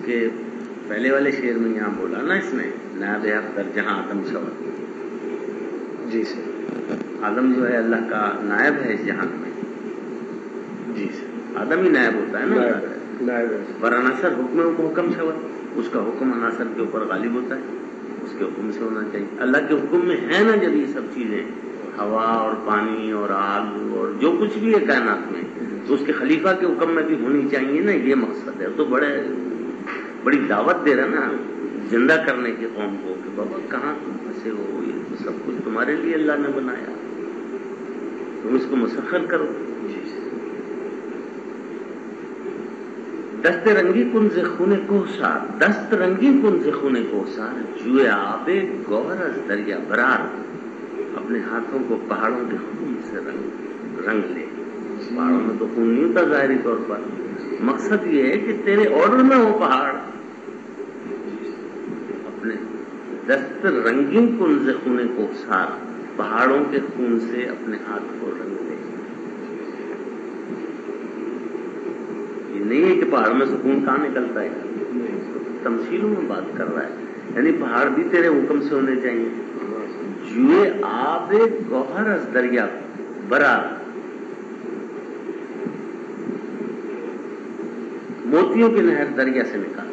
کے پہلے والے شعر میں یہاں بولا نا اس نے نائب حق در جہاں آدم شود. جی سر. آدم جو ہے اللہ کا نائب ہے اس جہان میں. جی سر. آدم ہی نائب ہوتا ہے نا. نائب. پر عناصر حکم کو حکم شود، اس کا حکم عناصر کے اوپر غالب ہوتا ہے، اس کے حکم سے ہونا چاہیے. اللہ کے حکم میں ہے نا جب یہ سب چیزیں، ہوا اور پانی اور آگ اور جو کچھ بھی ہے کائنات میں، تو اس کے خلیفہ کے حکم میں بھی ہونی چاہیے نا. یہ مقصد ہے. تو بڑی دعوت دے رہا نا زندہ کرنے کی قوم کو کہ بابا کہاں تم پھنسے ہو، یہ تو سب کچھ تمہارے لیے اللہ نے بنایا، تم اس کو مسخر کرو. دست رنگی کن سے خونے کوسار، دست رنگی کن سے خونے کوسار، جوئے آبے گوہر از دریا برار. اپنے ہاتھوں کو پہاڑوں کے خون سے رنگ لے. پہاڑوں میں تو خون نہیں ہوتا ظاہری طور پر. مقصد یہ ہے کہ تیرے آرڈر میں ہو پہاڑ. اپنے دست رنگی کن سے خونے کوسار، پہاڑوں کے خون سے اپنے ہاتھ کو رنگ لے. یہ نہیں ہے کہ پہاڑ میں سے خون کہاں نکلتا ہے، تمثیلوں میں بات کر رہا ہے. یعنی پہاڑ بھی تیرے حکم سے ہونے چاہیے. جوئے آب گوہر از دریا برار، موتیوں کی نہر دریا سے نکال.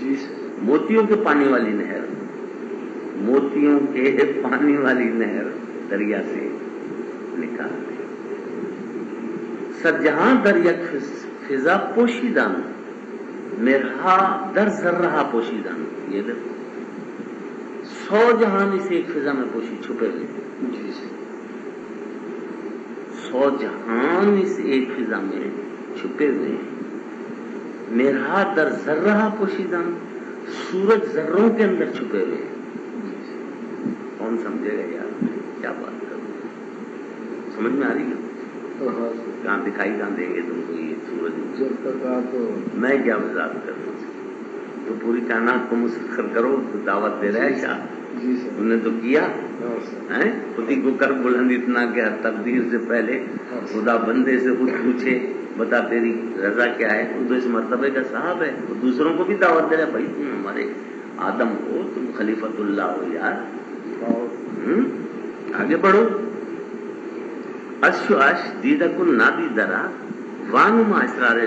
جی سر. موتیوں کے پانی والی نہر، موتیوں کے پانی والی نہر دریا سے نکال. سجہاں در یک فضا پوشیدان، مرہا در ذرہ پوشیدان. یہ دیکھو 100 جہان اس ایک فضا میں پوشی چھپے ہوئے. جی سر. 100 جہان اس ایک فضا میں چھپے ہوئے ہیں. مرہا در ذرہ پوشیدان، سورج ذروں کے اندر چھپے ہوئے ہیں. کون سمجھے گا یار کیا بات کروں؟ سمجھ میں آ رہی ہے؟ کہاں دکھائی کہاں دیں گے تم کو یہ سورج؟ جب تک تو میں کیا وضاحت کروں؟ تو پوری کائنات کو مسخر کرو تو دعوت دے رہا ہے شاہ. جی سر. تم نے تو کیا خود ہی کو کر بلند اتنا کہ تقدیر سے پہلے خدا بندے سے خود پوچھے بتا تیری رضا کیا ہے. تو اس مرتبے کا صاحب ہے. وہ دوسروں کو بھی دعوت دے رہا ہے بھائی تم ہمارے آدم ہو، تم خلیفۃ اللہ ہو یار، آگے بڑھو. اشواش دیدہ کن نادی درا وانما اسرار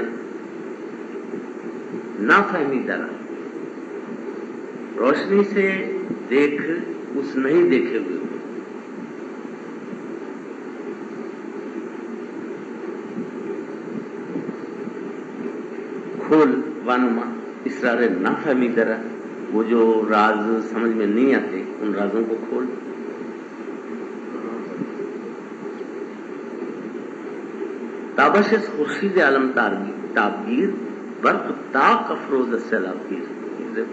نا فہمی درا. روشنی سے دیکھ اس نہیں دیکھے ہوئے کو. کھول وانما اسرار نا فہمی درا، وہ جو راز سمجھ میں نہیں آتے ان رازوں کو کھول. تابش خورشید عالم تابگیر، برق تاک افروز سیلابگیر.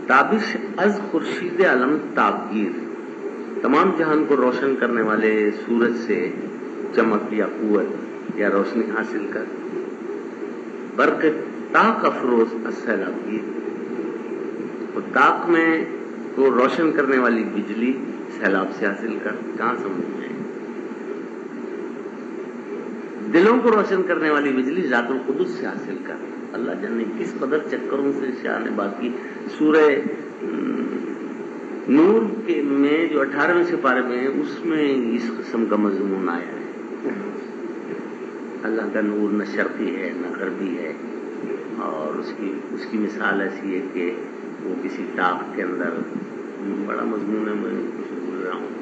تابش از خورشید عالم تابگیر، تمام جہان کو روشن کرنے والے سورج سے چمک یا قوت یا روشنی حاصل کر. برق تاک افروز سیلابگیر، اور تاک میں کو روشن کرنے والی بجلی سیلاب سے حاصل کر. کہاں سمجھ میں؟ دلوں کو روشن کرنے والی بجلی ذات القدس سے حاصل کر. اللہ جانے کس قدر چکروں سے شاہ نے بات کی. سورہ نور کے میں جو 18ویں سپارے میں ہے اس میں اس قسم کا مضمون آیا ہے. اللہ کا نور نہ شرقی ہے نہ غربی ہے، اور اس کی مثال ایسی ہے کہ وہ کسی تاک کے اندر بڑا مضمون ہے، میں کچھ بھول رہا ہوں.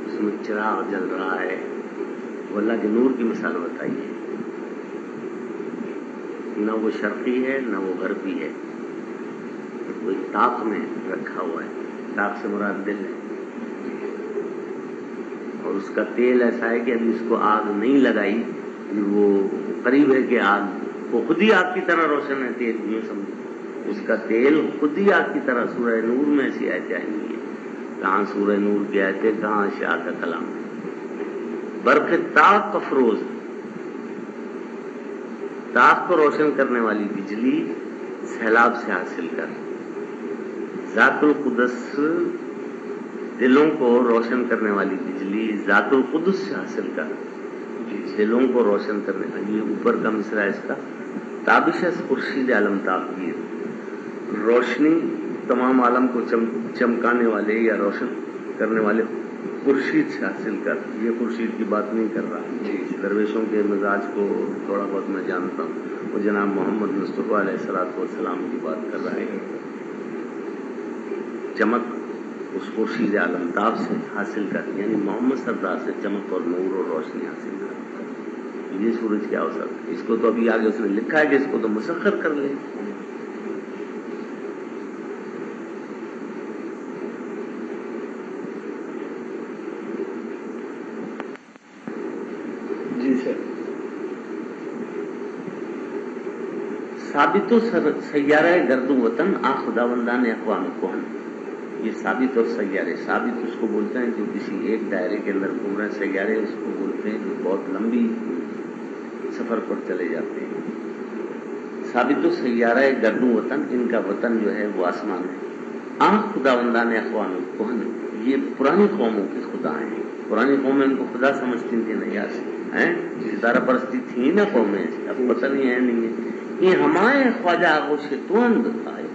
اس میں چراغ جل رہا ہے. وہ اللہ کے نور کی مثال بتائیے. نہ وہ شرقی ہے نہ وہ غربی ہے، وہ تاک میں رکھا ہوا ہے. تاک سے مراد دل ہے. اور اس کا تیل ایسا ہے کہ ابھی اس کو آگ نہیں لگائی، وہ قریب ہے کہ آگ وہ خود ہی آگ کی طرح روشن ہے. تیل یوں سمجھو اس کا تیل خود ہی آگ کی طرح. سورہ نور میں ایسی آیتیں آئی ہوئی ہیں. کہاں سورہ نور کی آیتیں، کہاں شاہ کا کلام. برق تاک افروز، تاک کو روشن کرنے والی بجلی سیلاب سے حاصل کر. ذات القدس، دلوں کو روشن کرنے والی بجلی ذات القدس سے حاصل کر. دلوں کو روشن کرنے کا. یہ اوپر کا مصرع اس کا تابش خورشید عالم تابیر، روشنی تمام عالم کو چمکانے والے یا روشن کرنے والے خورشید سے حاصل کر. یہ خورشید کی بات نہیں کر رہا، درویشوں کے مزاج کو تھوڑا بہت میں جانتا ہوں، وہ جناب محمد مصطفیٰ علیہ الصلوۃ والسلام کی بات کر رہے ہیں. چمک اس خورشید عالم تاب سے حاصل کر، یعنی محمد سردار سے چمک اور نور اور روشنی حاصل کر. یہ سورج کیا ہو سکتا ہے؟ اس کو تو ابھی آگے اس نے لکھا ہے کہ اس کو تو مسخر کر لے. جی سر. ثابت و سیارہ گرد وطن آ خداوندان اقوام کون. یہ ثابت اور سیارے، ثابت اس کو بولتے ہیں جو کسی ایک دائرے کے اندر گھوم رہے ہیں، سیارے اس کو بولتے ہیں جو بہت لمبی سفر پر چلے جاتے ہیں. ثابت و سیارہ گرد وطن، ان کا وطن جو ہے وہ آسمان ہے. آ خداوندان اقوام کون، یہ پرانی قوموں کے خدا ہیں. پرانی قومیں ان کو خدا سمجھتی تھیں نا یار، ستارہ پرستی تھی نا قومیں، اب پتہ نہیں ہے نہیں ہے. یہ ہمارے خواجہ آغوش توند آئے،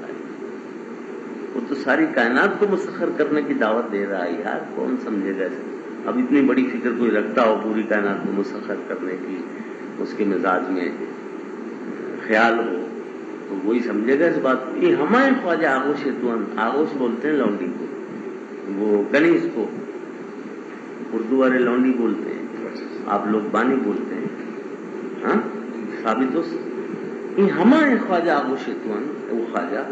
وہ تو ساری کائنات کو مسخر کرنے کی دعوت دے رہا ہے یار. کون سمجھے گا؟ اب اتنی بڑی فکر کوئی رکھتا ہو پوری کائنات کو مسخر کرنے کی، اس کے مزاج میں خیال ہو تو وہی سمجھے گا اس بات کو. یہ ہمارے خواجہ آغوش توند، آغوش بولتے ہیں لونڈی کو، وہ کنیز کو اردو والے لونڈی بولتے ہیں، آپ لوگ بانی بولتے ہیں. ہاں ثابت یہ ہمارے خواجہ آغوش توند، وہ خواجہ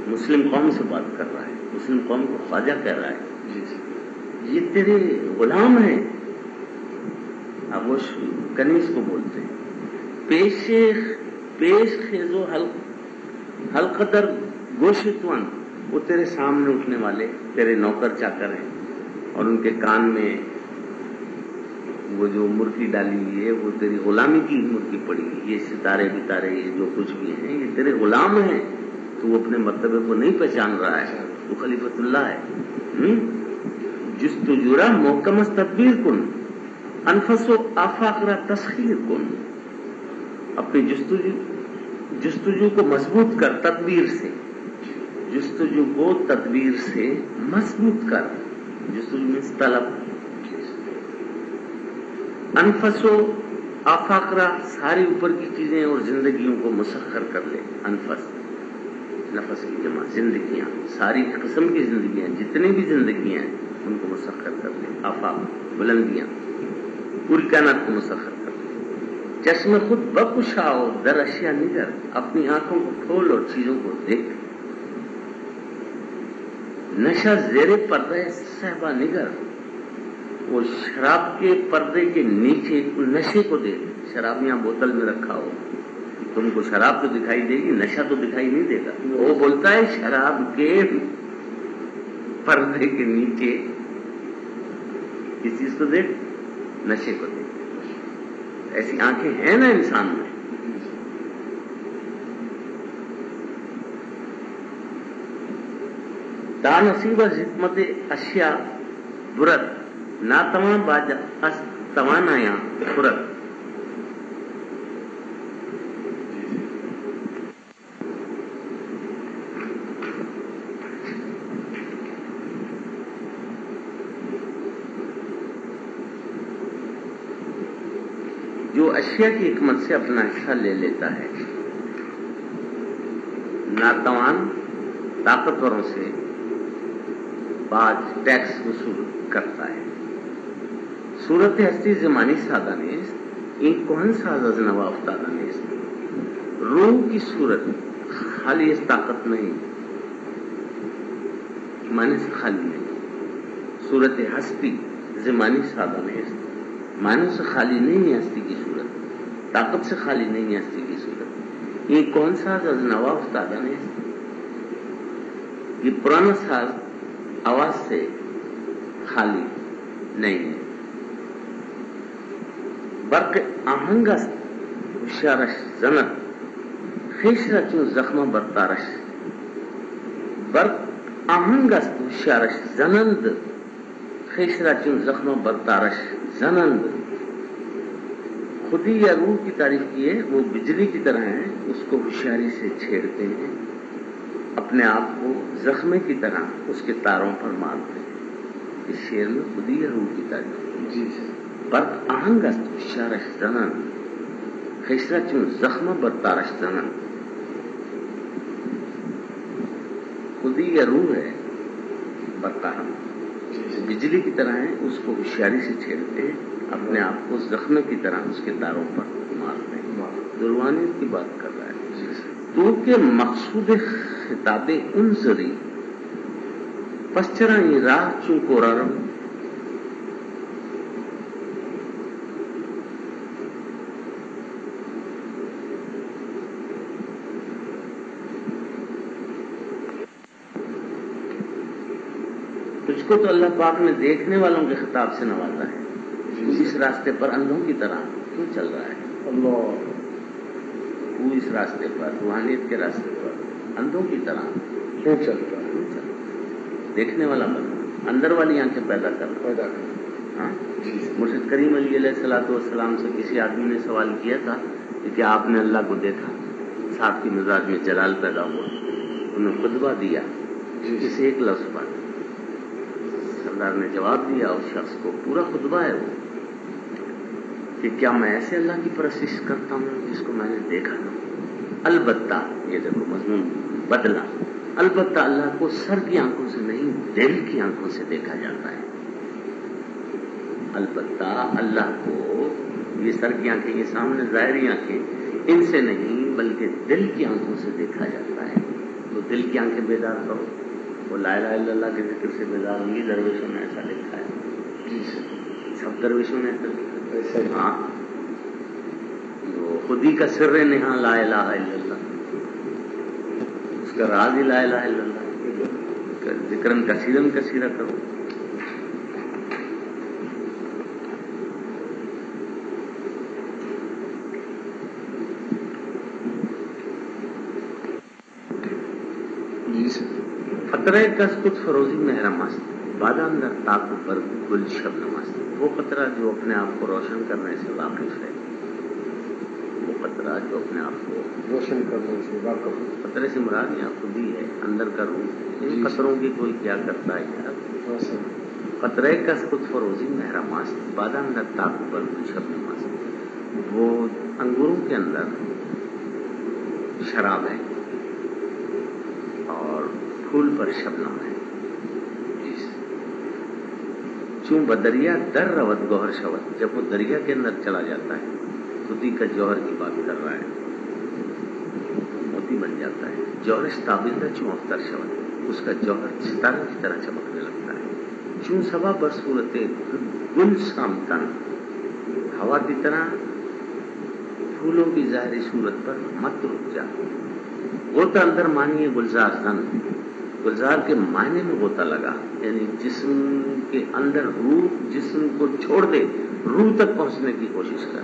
مسلم قوم سے بات کر رہا ہے، مسلم قوم کو خواجہ کہہ رہا ہے. یہ تیرے غلام ہیں. آغوش کنیز کو بولتے ہیں. پیش خیز و حلقدر گوش توند، وہ تیرے سامنے اٹھنے والے تیرے نوکر چاکر ہیں، اور ان کے کان میں وہ جو مرغی ڈالی ہوئی ہے وہ تیری غلامی کی مرغی پڑی ہے. یہ ستارے بتارے یہ جو کچھ بھی ہیں یہ تیرے غلام ہیں. تو وہ اپنے مرتبے کو نہیں پہچان رہا ہے، وہ خلیفۃ اللہ ہے. جستجورا محکمس تدبیر کن، انفس و آفاق را تسخیر کن. اپنی جستجو کو مضبوط کر تدبیر سے، جستجو کو تدبیر سے مضبوط کر. جستجو میں طلب. انفس و آفاق را، ساری اوپر کی چیزیں اور زندگیوں کو مسخر کر لے. انفس نفس کی جمع، زندگیاں، ساری قسم کی زندگیاں، جتنی بھی زندگیاں ہیں ان کو مسخر کر لے. آفاق بلندیاں، پوری کائنات کو مسخر کر لے. چشم خود بکشاؤ در اشیاء نگر، اپنی آنکھوں کو کھول اور چیزوں کو دیکھ. نشہ زیر پردہ صحبہ نگر، وہ شراب کے پردے کے نیچے نشے کو دیکھ. شراب یہاں بوتل میں رکھا ہو، تم کو شراب تو دکھائی دے گی، نشہ تو دکھائی نہیں دے گا. وہ بولتا ہے شراب کے پردے کے نیچے کس چیز کو دیکھ، نشے کو دیکھ. ایسی آنکھیں ہیں نا انسان میں. دا نصیب حکمت اشیاء برد، نا تمام باج اس توانایا خرد. جو اشیاء کی حکمت سے اپنا حصہ لے لیتا ہے، ناتوان طاقتوروں سے باج ٹیکس وصول کرتا ہے. صورت ہستی زمانی سادہ نیست، این کون ساز از نوا افتادہ نیست. روح کی صورت خالی اس طاقت نہیں، معنی سے خالی نہیں. صورت ہستی زمانی سادہ نیست، معنی سے خالی نہیں ہے ہستی کی صورت، طاقت سے خالی نہیں ہے ہستی کی صورت. یہ کون ساز از نوا افتادہ نیست، یہ پرانا ساز آواز سے خالی نہیں ہے. برق آہنگ است ہوشیارش زند، خیش را چون زخمہ برتارش. برق آہنگ است ہوشیارش زنند، خیشرا چون زخم برتارش زنند. خودی یا روح کی تعریف کی ہے، وہ بجلی کی طرح ہیں، اس کو ہوشیاری سے چھیڑتے ہیں، اپنے آپ کو زخمے کی طرح اس کے تاروں پر مارتے ہیں. اس شعر میں خودی یا روح کی تعریف جی برق آہنگ است ہوشیارش زنند. خیشرا چون زخم برتارش زنند. خودی یا روح ہے برق آہنگ، بجلی کی طرح ہیں، اس کو ہوشیاری سے چھیڑتے ہیں، اپنے آپ کو زخم کی طرح اس کے تاروں پر مارتے ہیں. روحانیت کی بات کر رہا ہے. تو کہ مقصود خطاب ان زری پسچرا یہ راہ چون کورارم. تجھ کو تو اللہ پاک نے دیکھنے والوں کے خطاب سے نوازا ہے. تو اس راستے پر اندھوں کی طرح کیوں چل رہا ہے؟ اللہ. تو اس راستے پر، روحانیت کے راستے پر اندھوں کی طرح کیوں چلتا ہے؟ دیکھنے والا بننا، اندر والی آنکھیں پیدا کرنا. ہاں، مرشد کریم علیہ الصلوۃ والسلام سے کسی آدمی نے سوال کیا تھا کہ کیا آپ نے اللہ کو دیکھا؟ صاحب کی مزاج میں جلال پیدا ہوا. انہوں نے خطبہ دیا اس ایک لفظ پر. سردار نے جواب دیا اس شخص کو، پورا خطبہ ہے وہ، کہ کیا میں ایسے اللہ کی پرستش کرتا ہوں جس کو میں نے دیکھا نہ؟ البتہ یہ دیکھو مضمون بدلا، البتہ اللہ کو سر کی آنکھوں سے نہیں دل کی آنکھوں سے دیکھا جاتا ہے. البتہ اللہ کو یہ سر کی آنکھیں، یہ سامنے ظاہری آنکھیں، ان سے نہیں بلکہ دل کی آنکھوں سے دیکھا جاتا ہے. تو دل کی آنکھیں بیدار کرو. وہ لا الہ الا اللہ کے ذکر سے بیدار ہوئی. درویشوں نے ایسا لکھا ہے، سب درویشوں نے ایسا لکھا ہے. ہاں، وہ خودی کا سر نہاں لا الہ الا اللہ، اس کا راز ہی لا الہ الا اللہ. ذکرن کثیرن کثیرہ کرو. قطرہ کس کچھ فروزی محرم است بادام در تاک پر گل شبنم است. وہ قطرہ جو اپنے آپ کو روشن کرنے سے واقف ہے، وہ قطرہ جو اپنے آپ کو روشن کرنے سے واقف ہے. قطرے سے مراد یہاں خود ہی ہے، اندر کا روح. ان قطروں کی کوئی کیا کرتا ہے یار. قطرہ کس کچھ فروزی محرم است بادام در تاک پر گل شبنم است. وہ انگوروں کے اندر شراب ہے اور پھول پر شبنم ہے. چون بدریا در رود گوہر شود، جب وہ دریا کے اندر چلا جاتا ہے، خودی کا جوہر کی بات کر رہا ہے، موتی بن جاتا ہے. جوہرش تابندہ چون افتر شود، اس کا جوہر ستارے کی طرح چمکنے لگتا ہے. چون سبا برصورت گل سامتن، ہوا کی طرح پھولوں کی ظاہری صورت پر مت رک جا. غوطہ اندر مانیے گلزار زن، گلزار کے معنی میں غوطہ لگا، یعنی جسم کے اندر روح جسم کو چھوڑ دے، روح تک پہنچنے کی کوشش کر.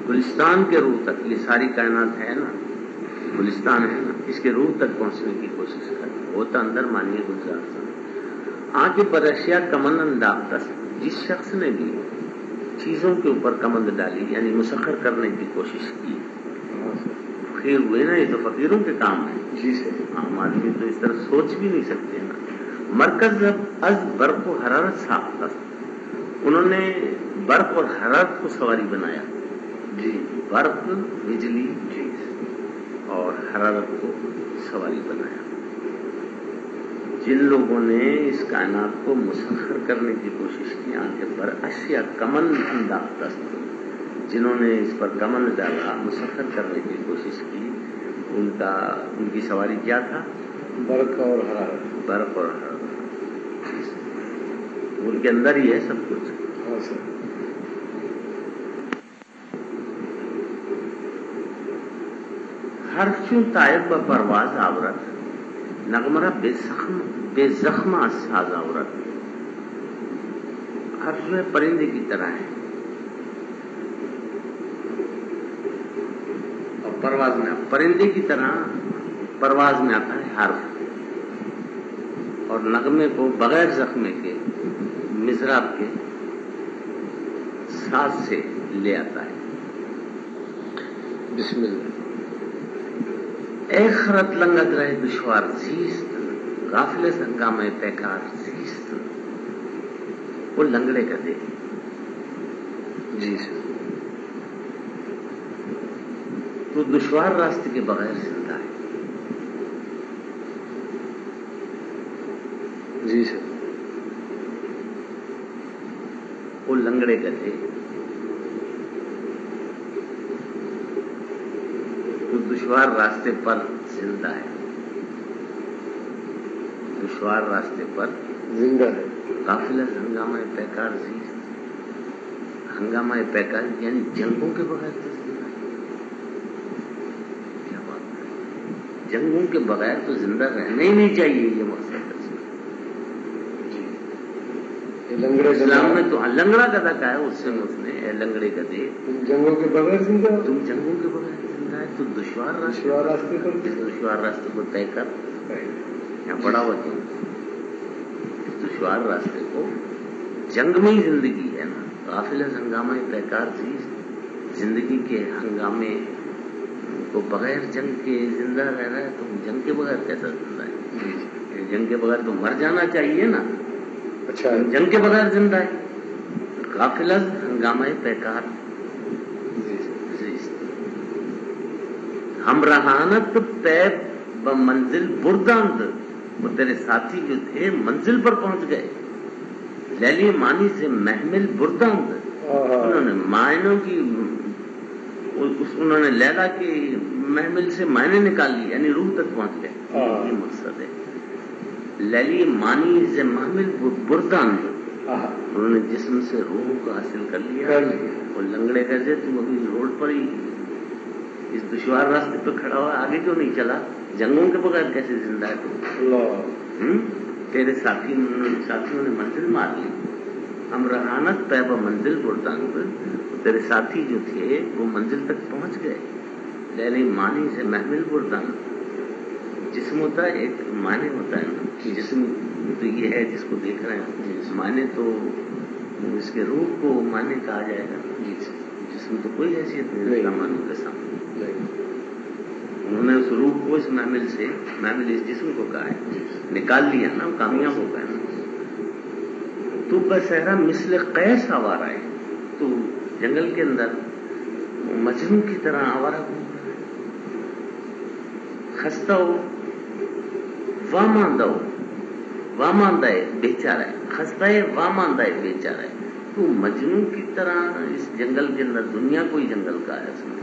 گلستان کے روح تک، یہ ساری کائنات ہے نا، گلستان ہے نا، اس کے روح تک پہنچنے کی کوشش کر. غوطہ اندر مانیے گلزار زن. آنکھ پر اشیاء کمند انداختس، جس شخص نے بھی چیزوں کے اوپر کمند ڈالی یعنی مسخر کرنے کی کوشش کی، فقیر ہوئے نا. یہ تو فقیروں کے کام ہے، عام آدمی تو اس طرح سوچ بھی نہیں سکتے نا. مرکز از برق و حرارت ساختہ، انہوں نے برق اور حرارت کو سواری بنایا. برق بجلی اور حرارت کو سواری بنایا. جن لوگوں نے اس کائنات کو مسخر کرنے کی کوشش کی، آنکھ پر اشیاء کمند انداختہ، جنہوں نے اس پر کمند ڈالا، مسخر کرنے کی کوشش کی، ان کی سواری کیا تھا؟ برق اور حرارت. برق اور حرارت ان کے اندر ہی ہے سب کچھ. ہر چون طائب و پرواز آورت، نغمرہ بے زخم ساز آورت. ہر جو ہے پرندے کی طرح ہے اور پرواز میں، پرندے کی طرح پرواز میں آتا ہے حرف. اور نغمے کو بغیر زخمے کے مزراب کے ساز سے لے آتا ہے. بسم اللہ. اے خرد لنگت رہے دشوار زیست، غافل ہنگامہ پیکار زیست. وہ لنگڑے کا دے. جی سر. تو دشوار راستے کے بغیر زندہ ہے. جی سر. وہ لنگڑے کا دے. تو دشوار راستے پر زندہ ہے. دشوار راستے پر زندہ ہے. قافلہ ہنگامہ پیکار زیست. ہنگامہ پیکار یعنی جنگوں کے بغیر تو زندہ ہے. کیا بات ہے، جنگوں کے بغیر تو زندہ رہنا ہی نہیں چاہیے. یہ مقصد ہے لنگڑے اسلام میں. تو لنگڑا گدا کا ہے، اس سے اس نے اے لنگڑے گدے جنگوں کے بغیر زندہ. تم جنگوں کے بغیر زندہ ہے تو دشوار راستے پر دشوار راستے کو طے کر. یہاں پڑا ہوا کیوں؟ اس دشوار راستے کو جنگ میں ہی زندگی ہے نا. قافلہ ہنگامہ پیکار چیز زندگی کے ہنگامے کو بغیر جنگ کے زندہ رہ رہا ہے. تو جنگ کے بغیر کیسا زندہ ہے؟ جنگ کے بغیر تو مر جانا چاہیے نا. اچھا. جنگ کے بغیر زندہ ہے. قافلہ ہنگامہ پیکار ہم رہانت طیب بمنزل برداند. وہ تیرے ساتھی جو تھے منزل پر پہنچ گئے. لیلی مانی سے محمل برداند. انہوں نے معنوں کی انہوں نے لیلا کی محمل سے معنی نکال لی، یعنی روح تک پہنچ گئے. یہ مقصد ہے. لیلی مانی سے محمل برداند. انہوں نے جسم سے روح کو حاصل کر لیا. اور لنگڑے کیسے تم ابھی روڈ پر ہی اس دشوار راستے پہ کھڑا ہوا، آگے کیوں نہیں چلا؟ جنگوں کے بغیر کیسے زندہ ہے تم؟ تیرے ساتھیوں نے منزل مار لی. ہم رہانت طیب منزل برداند. تیرے ساتھی جو تھے وہ منزل تک پہنچ گئے. لیلی مانی سے محمل برداند. جسم ہوتا ہے ایک معنی ہوتا ہے نا. جسم تو یہ ہے جس کو دیکھ رہے ہیں. معنی تو اس کے روح کو معنی کہا جائے گا. جسم تو کوئی حیثیت نہیں معنی کے سامنے. انہوں نے اس روح کو اس محمل سے، محمل اس جسم کو کہا ہے، نکال لیا نا. کامیاب ہو گئے نا. تو بصحرا مثل قیس آوارہ ہے. تو جنگل کے اندر مجنون کی طرح آوارہ گھوم رہا ہے. خستہ ہو واماندہ ہو. واماندہ ہے بیچارہ ہے. خستہ ہے واماندہ ہے بیچارہ ہے. تو مجنون کی طرح اس جنگل کے اندر، دنیا کوئی جنگل کا ہے اس میں.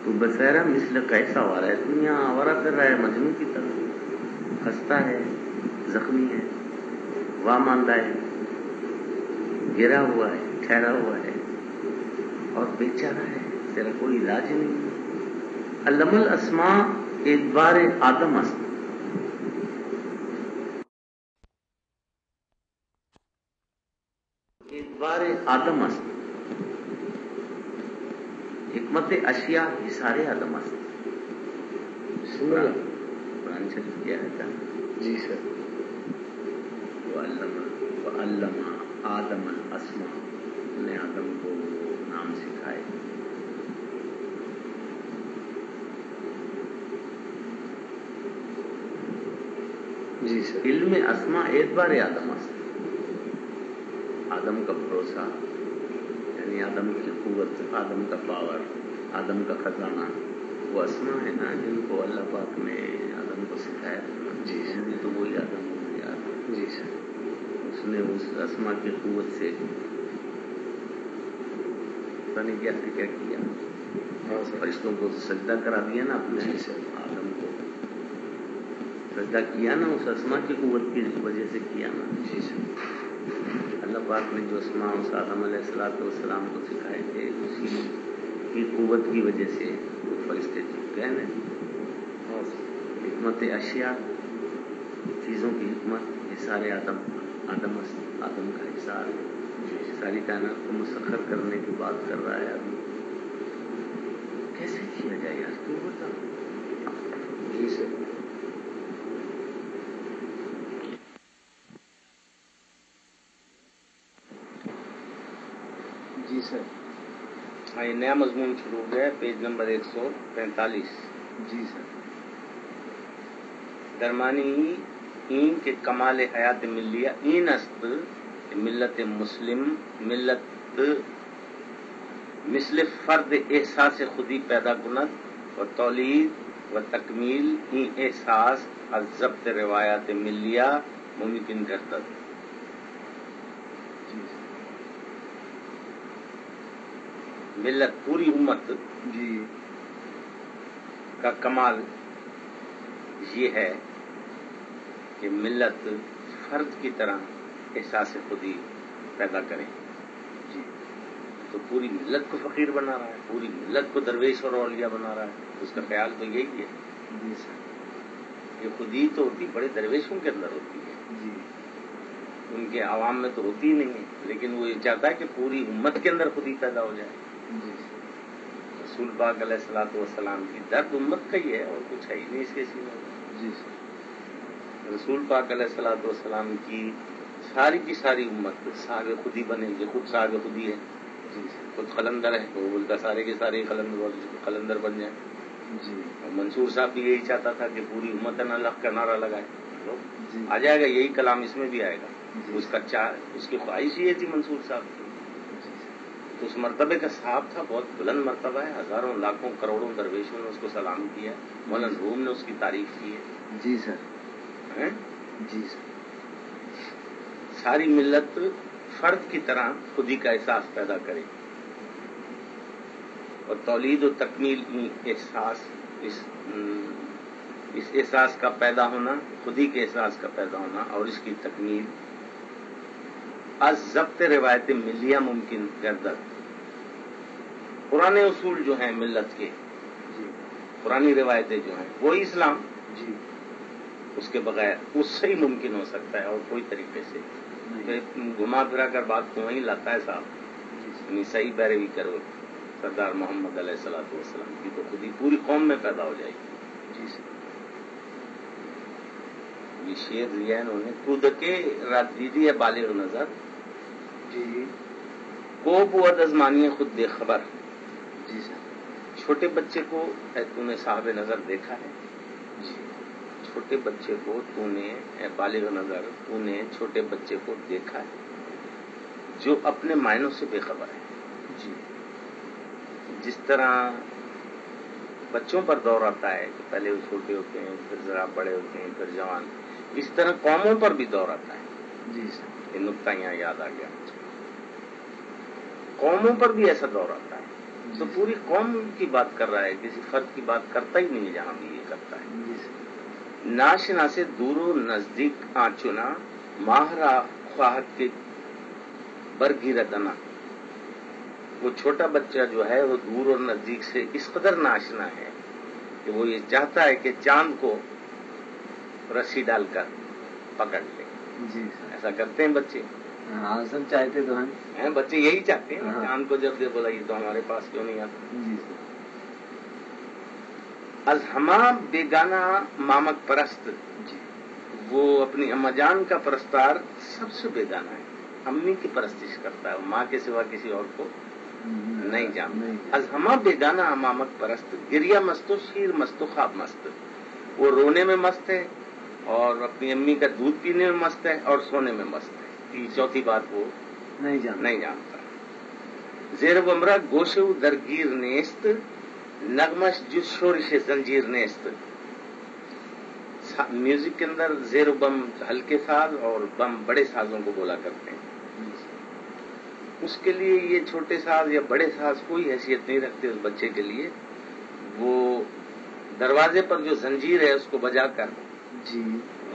تو بصیرہ مثل قیس آوارہ ہے. دنیا آوارہ کر رہا ہے مجنون کی طرح. خستہ ہے، زخمی ہے، واماندہ ہے، گرا ہوا ہے، ٹھہرا ہوا ہے اور بیچارہ ہے. تیرا کوئی علاج نہیں. علم الاسماء اعتبار آدم است. اعتبار آدم است. حکمت اشیاء حصار آدم است. قرآن شریف کیا ہے؟ جی سر. وعلم آدم الاسماء. نے آدم کو نام سکھائے. جی سر. علم اسماء اعتبار آدم است. آدم کا بھروسہ یعنی آدم کی قوت، آدم کا پاور، آدم کا خزانہ، وہ اسماء ہے نا جن کو اللہ پاک نے آدم کو سکھایا. جی سر. تو وہی آدم ہو گیا. جی سر. اس نے اس اسماء کی قوت سے پتہ نہیں کیا کیا. فرشتوں کو سجدہ کرا دیا نا اپنے. جی سر. آدم کو سجدہ کیا نا، اس اسماء کی قوت کی وجہ سے کیا نا. جی سر. اللہ پاک نے جو اسماء اس آدم علیہ السلام کو سکھائے تھے، اسی کی قوت کی وجہ سے وہ فرشتے چپ گئے نا. حکمت اشیاء، چیزوں کی حکمت، حصار آدم کا حصار. ساری کائنات کو مسخر کرنے کی بات کر رہا ہے. ابھی کیسے کیا جائے یار؟ کیوں بتا جی سر جی سر ہاں، یہ نیا مضمون شروع ہو گیا ہے، پیج نمبر 145. جی سر درمانی این کے کمال حیات ملیہ این است کہ ملت مسلم ملت مثل فرد احساس خودی پیدا کند و تولید و تکمیل این احساس از ضبط روایات ملیہ ممکن گردد. جی سر ملت پوری امت جی کا کمال یہ ہے کہ ملت فرد کی طرح احساس خودی پیدا کرے. جی تو پوری ملت کو فقیر بنا رہا ہے، پوری ملت کو درویش اور اولیاء بنا رہا ہے. اس کا خیال تو یہی ہے. جی سر یہ خودی تو ہوتی بڑے درویشوں کے اندر ہوتی ہے، جی ان کے عوام میں تو ہوتی ہی نہیں ہے، لیکن وہ یہ چاہتا ہے کہ پوری امت کے اندر خودی پیدا ہو جائے. جی سر رسول پاک علیہ الصلوۃ والسلام کی درد امت کا ہی ہے اور کچھ ہے ہی نہیں اس کے سوا. جی سر رسول پاک علیہ الصلوۃ والسلام کی ساری امت صاحب خودی بنے. یہ خود صاحب خودی ہے، جی سر خود قلندر ہے، وہ بولتا سارے کے سارے قلندر بن جائیں. جی اور منصور صاحب بھی یہی چاہتا تھا کہ پوری امت اللہ کا نعرہ لگائے. تو جی آ جائے گا یہی کلام اس میں بھی آئے گا. جی اس کی خواہش یہ تھی منصور صاحب کی. جی سر تو اس مرتبے کا صاحب تھا، بہت بلند مرتبہ ہے. ہزاروں لاکھوں کروڑوں درویشوں نے اس کو سلام کیا. مولانا روم نے اس کی تعریف کی ہے. جی سر ہیں؟ جی سر ساری ملت فرد کی طرح خودی کا احساس پیدا کرے اور تولید و تکمیل احساس اس احساس کا پیدا ہونا، خودی کے احساس کا پیدا ہونا اور اس کی تکمیل از ضبط روایت ملیہ ممکن گردد. پرانے اصول جو ہیں ملت کے، جی پرانی روایتیں جو ہیں وہی اسلام، جی اس کے بغیر اس سے ہی ممکن ہو سکتا ہے اور کوئی طریقے سے. گھما پھرا کر بات کو وہیں لاتا ہے صاحب. جی سر یعنی صحیح پیروی کرو سردار محمد علیہ الصلوۃ والسلام کی تو خود ہی پوری قوم میں پیدا ہو جائے گی. جی سر یہ شعر دیا ہے انہوں نے. کود کے رات دیدی ہے بالغ نظر جی کو بود ازمانی خود بے خبر. جی سر چھوٹے بچے کو تو نے صاحب نظر دیکھا ہے. جی چھوٹے بچے کو تو نے بالغ نظر تو نے چھوٹے بچے کو دیکھا ہے جو اپنے معنوں سے بے خبر ہے. جی جس طرح بچوں پر دور آتا ہے کہ پہلے وہ چھوٹے ہوتے ہیں، پھر ذرا بڑے ہوتے ہیں، پھر جوان، اس طرح قوموں پر بھی دور آتا ہے. جی سر یہ نقطہ یہاں یاد آ گیا. قوموں پر بھی ایسا دور آتا ہے. تو پوری قوم کی بات کر رہا ہے، کسی فرد کی بات کرتا ہی نہیں ہے جہاں بھی یہ کرتا ہے. جی سر ناشنا سے دور و نزدیک آنچنا ماہرا خواہد کے برگیردنا. وہ چھوٹا بچہ جو ہے وہ دور اور نزدیک سے اس قدر ناشنا ہے کہ وہ یہ چاہتا ہے کہ چاند کو رسی ڈال کر پکڑ لے. جی سر ایسا کرتے ہیں بچے. ہاں سب چاہتے تو ہیں. بچے یہی چاہتے ہیں. ہاں. چاند کو جب دے بولا یہ تو ہمارے پاس کیوں نہیں آتا. جی سر از ہما بیگانہ مامک پرست. جی وہ اپنی اما جان کا پرستار سب سے بیگانہ ہے. امی کی پرستش کرتا ہے، ماں کے سوا کسی اور کو نہیں جانتا. از ہما بیگانہ امامت پرست گریا مست و شیر مست و خواب مست. وہ رونے میں مست ہے اور اپنی امی کا دودھ پینے میں مست ہے اور سونے میں مست ہے. چوتھی بات وہ نہیں جانتا. زیر بمرہ گوشو درگیر نیست نغمش جس شورش زنجیر نیست. میوزک کے اندر زیر و بم ہلکے ساز اور بم بڑے سازوں کو بولا کرتے ہیں. اس کے لیے یہ چھوٹے ساز یا بڑے ساز کوئی حیثیت نہیں رکھتے اس بچے کے لیے. وہ دروازے پر جو زنجیر ہے اس کو بجا کر جی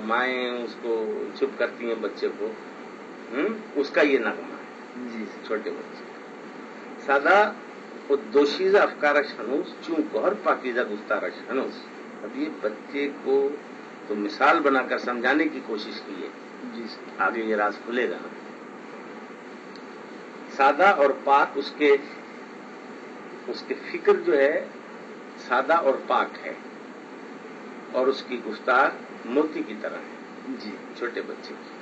مائیں اس کو چپ کرتی ہیں بچے کو، اس کا یہ نغمہ ہے. جی چھوٹے بچے سادہ دوشیزہ افکارش ہنوس چوں گوہر پاکیزہ گستارش ہنوس. اب یہ بچے کو تو مثال بنا کر سمجھانے کی کوشش کی ہے. جی سر آگے یہ راز کھلے گا. سادہ اور پاک اس کے فکر جو ہے سادہ اور پاک ہے. اور اس کی گفتار موتی کی طرح ہے جی چھوٹے بچے کی.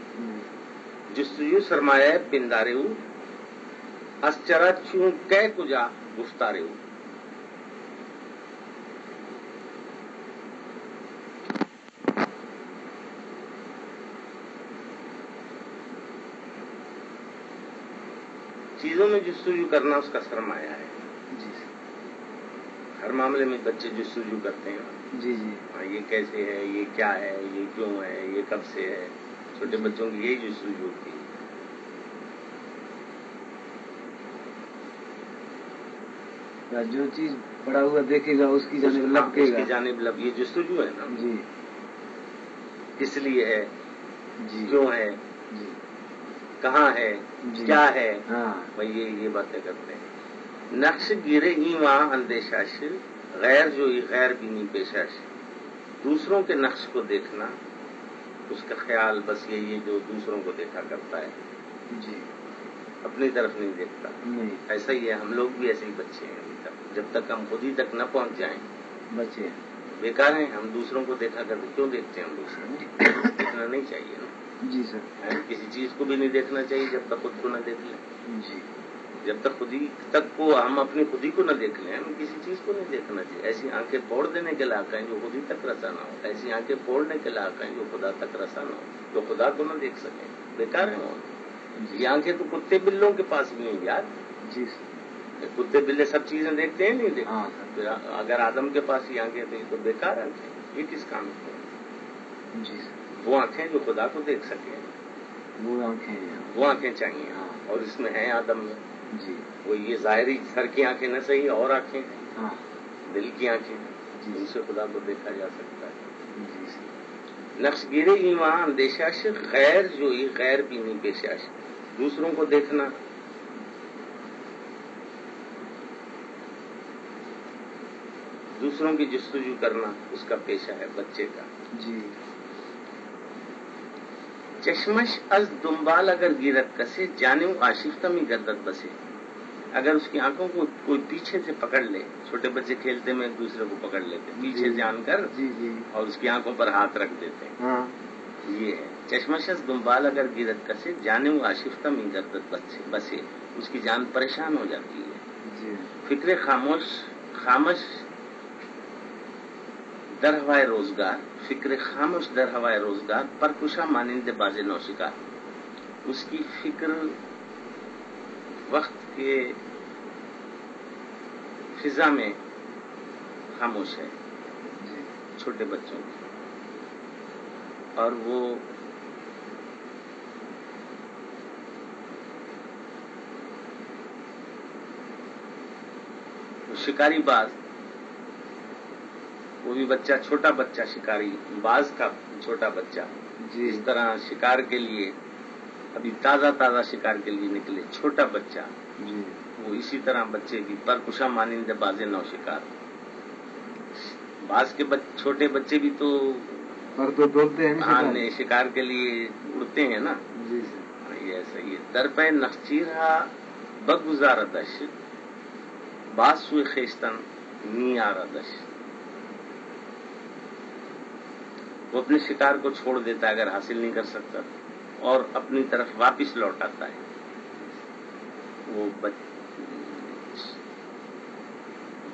جستجو سرمایہ پندارے ہو از چرا چون کہ کجا گفتارے ہو. چیزوں میں جستجو کرنا اس کا سرمایہ ہے. جی ہر معاملے میں بچے جستجو کرتے ہیں. جی جی ہاں یہ کیسے ہے, یہ کیا ہے, یہ کیوں ہے, یہ کب سے ہے. چھوٹے بچوں کی یہی جستجو ہوتی ہے. جو چیز پڑا ہوا دیکھے گا اس کی جانب لپکے اس گا. کی جانب لب, یہ جستجو ہے نا. جی کس لیے ہے, جی کیوں ہے, جی کہاں ہے, جی. کیا ہے, ہاں بھائی یہ باتیں کرتے ہیں. نقش گرے ایواں اندیشاش غیر جو غیر بینی پیشاش. دوسروں کے نقش کو دیکھنا, اس کا خیال بس یہی ہے جو دوسروں کو دیکھا کرتا ہے, جی اپنی طرف نہیں دیکھتا. نہیں ایسا ہی ہے, ہم لوگ بھی ایسے ہی بچے ہیں ابھی تک. جب تک ہم خود ہی تک نہ پہنچ جائیں بچے بیکار ہیں. ہم دوسروں کو دیکھا کرتے, کیوں دیکھتے ہیں ہم دوسروں کو؟ دیکھنا نہیں چاہیے نا. جی سر. کسی چیز کو بھی نہیں دیکھنا چاہیے جب تک خود کو نہ دیکھ لیں. جی جب تک خود ہی تک کو ہم اپنی خود ہی کو نہ دیکھ لیں, ہم کسی چیز کو نہیں دیکھنا چاہیے. ایسی آنکھیں پھوڑ دینے کے لائق ہیں جو خود ہی تک رسا نہ ہو. ایسی آنکھیں پھوڑنے کے لائق ہیں جو خدا تک رسا نہ ہو, جو خدا کو نہ دیکھ سکیں. بیکار ہے وہ. یہ آنکھیں تو کتے بلوں کے پاس بھی ہیں یار. جی کتے بلے سب چیزیں دیکھتے ہیں, نہیں ہاں دیکھتے. اگر آدم کے پاس یہ آنکھیں تھیں تو بیکار آنکھیں, یہ کس کام کی؟ جی وہ آنکھیں جو خدا کو دیکھ سکیں, وہ آنکھیں وہ آنکھیں چاہیے. اور اس میں ہیں آدم میں. جی وہ یہ ظاہری سر کی آنکھیں نہ صحیح, اور آنکھیں ہیں ہاں دل کی آنکھیں, جی ان سے خدا کو دیکھا جا سکتا ہے. جی نقش گیرے ایواں اندیشاش غیر جو غیر بینی پیشاش. دوسروں کو دیکھنا, دوسروں کی جستجو کرنا اس کا پیشہ ہے بچے کا. جی چشمش از دنبال اگر گیرت کسے جانو آشفتہ میں گردت بسے. اگر اس کی آنکھوں کو کوئی پیچھے سے پکڑ لے, چھوٹے بچے کھیلتے میں ایک دوسرے کو پکڑ لیتے پیچھے سے آن کر, جی جی اور اس کی آنکھوں پر ہاتھ رکھ دیتے ہیں. ہاں یہ ہے چشمش از دنبال اگر گیرت کسے جانو آشفتہ میں گردت بسے. اس کی جان پریشان ہو جاتی ہے. جی فکر خاموش در ہوائے روزگار, فکر خاموش در ہوائے روزگار پر کشا مانند باز نوشکار. اس کی فکر وقت کے فضا میں خاموش ہے, جی چھوٹے بچوں کی, اور وہ شکاری باز, وہ بھی بچہ, چھوٹا بچہ شکاری باز کا چھوٹا بچہ, جی اس طرح شکار کے لیے ابھی تازہ شکار کے لیے نکلے چھوٹا بچہ, جی وہ اسی طرح بچے بھی پرکشا مانند باز نو شکار. باز کے چھوٹے بچے بھی تو پر تو دوڑتے ہیں شکار کے لیے اڑتے ہیں نا. جی سر. یہ ایسا ہی ہے. در پہ نخچیرہ بگزاردش باز سوئے خیشتن نیاردش. وہ اپنے شکار کو چھوڑ دیتا ہے اگر حاصل نہیں کر سکتا, اور اپنی طرف واپس لوٹ آتا ہے. وہ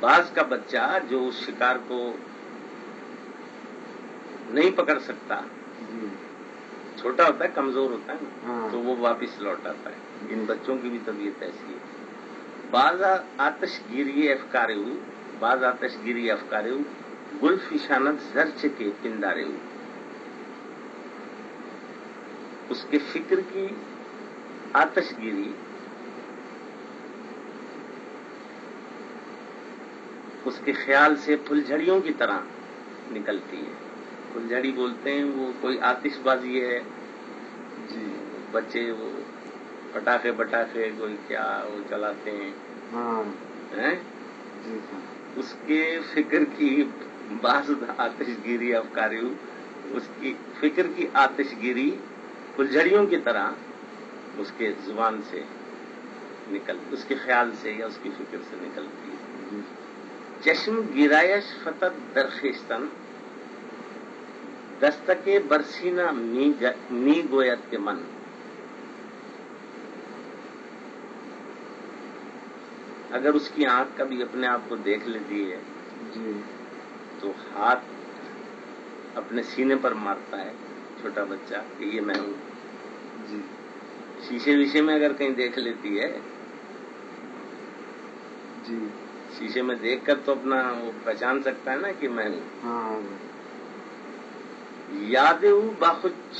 باز کا بچہ جو اس شکار کو نہیں پکڑ سکتا, جی چھوٹا ہوتا ہے, کمزور ہوتا ہے نا, ہاں. تو وہ واپس لوٹ آتا ہے. ان بچوں کی بھی طبیعت ایسی ہے. بعض آتش گیری افکارے ہو, بعض آتش گیری افکارے ہو گل فشانت زرچ کے پندارے ہو. اس کے فکر کی آتش گیری اس کے خیال سے پھلجھڑیوں کی طرح نکلتی ہے. پھلجھڑی بولتے ہیں, وہ کوئی آتش بازی ہے. جی بچے وہ پٹاخے کوئی کیا وہ چلاتے ہیں, ہاں جی اس کے فکر کی بعض آتش گیری افکاری, اس کی فکر کی آتش گیری پھلجھڑیوں کی طرح اس کے زبان سے اس کے خیال سے یا اس کی فکر سے نکلتی ہے. چشم گرایش فتت درخیستن دستکے برسینہ می گویت کے من. اگر اس کی آنکھ کبھی اپنے آپ کو دیکھ لیتی ہے جی تو ہاتھ اپنے سینے پر مارتا ہے چھوٹا بچہ کہ یہ میں ہوں. جی شیشے ویشے میں اگر کہیں دیکھ لیتی ہے، جی شیشے میں دیکھ کر تو اپنا وہ پہچان سکتا ہے نا کہ میں ہوں. ہاں یادو بخود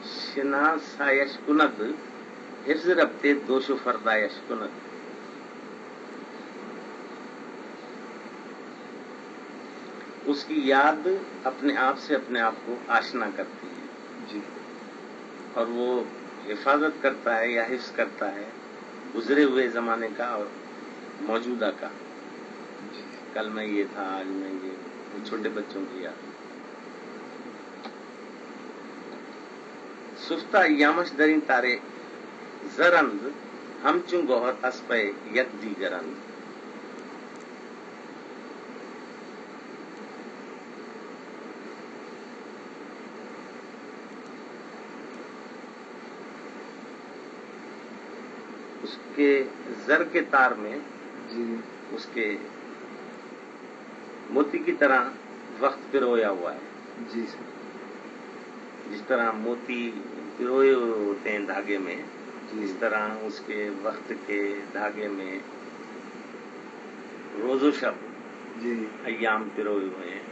شناسایش کند حفظ ربتے دوشو فردایش کند. اس کی یاد اپنے آپ سے اپنے آپ کو آشنا کرتی ہے جی اور وہ حفاظت کرتا ہے یا حفظ کرتا ہے گزرے ہوئے زمانے کا اور موجودہ کا. جی کل میں یہ تھا، آج میں یہ چھوٹے بچوں کی یاد. سفتہ ایامش درین تارے زرند ہم چون گوہر اسپے یک دی گرند. اس کے زر کے تار میں جی اس کے موتی کی طرح وقت پرویا ہوا ہے. جی سر جس طرح موتی پروئے ہوئے ہوتے ہیں دھاگے میں، جی اس طرح اس کے وقت کے دھاگے میں روز و شب جی ایام پروئے ہوئے ہیں.